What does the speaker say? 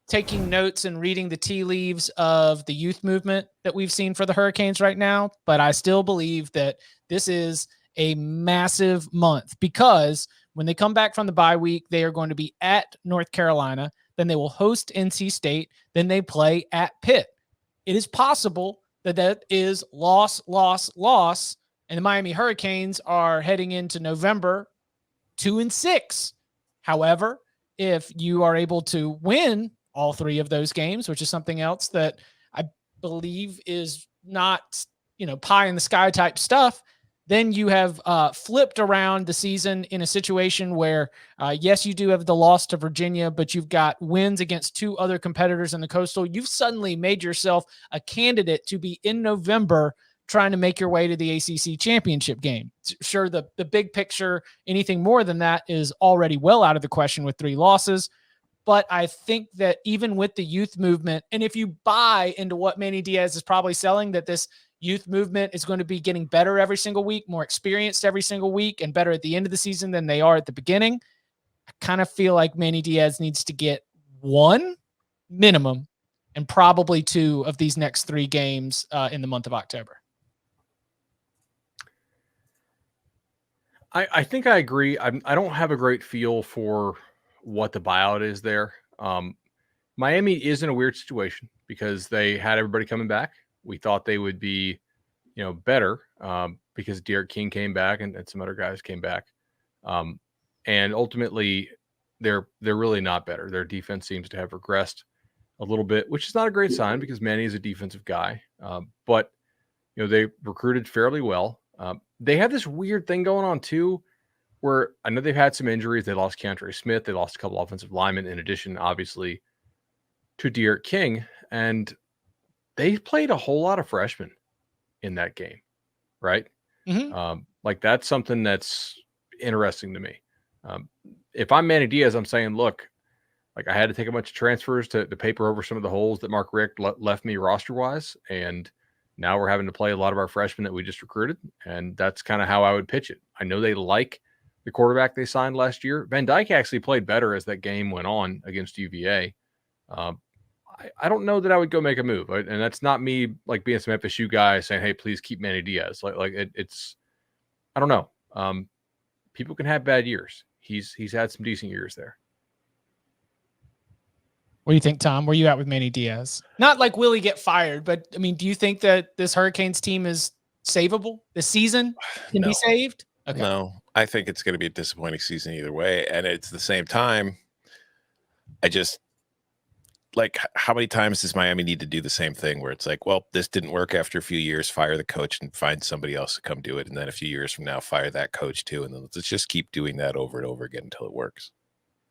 taking notes and reading the tea leaves of the youth movement that we've seen for the Hurricanes right now, but I still believe that this is a massive month because when they come back from the bye week, they are going to be at North Carolina, then they will host NC State, then they play at Pitt. It is possible that that is loss, and the Miami Hurricanes are heading into November 2-6. However, if you are able to win all three of those games, which is something else that I believe is not, pie in the sky type stuff, then you have flipped around the season in a situation where, yes, you do have the loss to Virginia, but you've got wins against two other competitors in the Coastal. You've suddenly made yourself a candidate to be in November trying to make your way to the ACC championship game. Sure, the big picture, anything more than that is already well out of the question with 3 losses. But I think that even with the youth movement, and if you buy into what Manny Diaz is probably selling, that this youth movement is going to be getting better every single week, more experienced every single week, and better at the end of the season than they are at the beginning, I kind of feel like Manny Diaz needs to get 1 minimum and probably 2 of these next 3 games in the month of October. I think I agree. I don't have a great feel for what the buyout is there. Miami is in a weird situation because they had everybody coming back. We thought they would be, better because Derek King came back and some other guys came back. And ultimately, they're really not better. Their defense seems to have regressed a little bit, which is not a great sign because Manny is a defensive guy. But they recruited fairly well. They have this weird thing going on too, where I know they've had some injuries. They lost Keandre Smith. They lost a couple offensive linemen in addition, obviously, to Derek King. And they played a whole lot of freshmen in that game, right? Mm-hmm. Like that's something that's interesting to me. If I'm Manny Diaz, I'm saying, look, like I had to take a bunch of transfers to paper over some of the holes that Mark Richt left me roster-wise, and now we're having to play a lot of our freshmen that we just recruited, and that's kind of how I would pitch it. I know they like the quarterback they signed last year. Van Dyke actually played better as that game went on against UVA. I don't know that I would go make a move, right? And that's not me like being some FSU guy saying, "Hey, please keep Manny Diaz." It's I don't know. People can have bad years. He's had some decent years there. What do you think, Tom? Where you at with Manny Diaz? Not like will he get fired, but I mean, do you think that this Hurricanes team is savable? The season can be saved? Okay. No, I think it's going to be a disappointing season either way. And it's the same time, I just like how many times does Miami need to do the same thing where it's like, well, this didn't work after a few years, fire the coach and find somebody else to come do it. And then a few years from now, fire that coach too. And then let's just keep doing that over and over again until it works.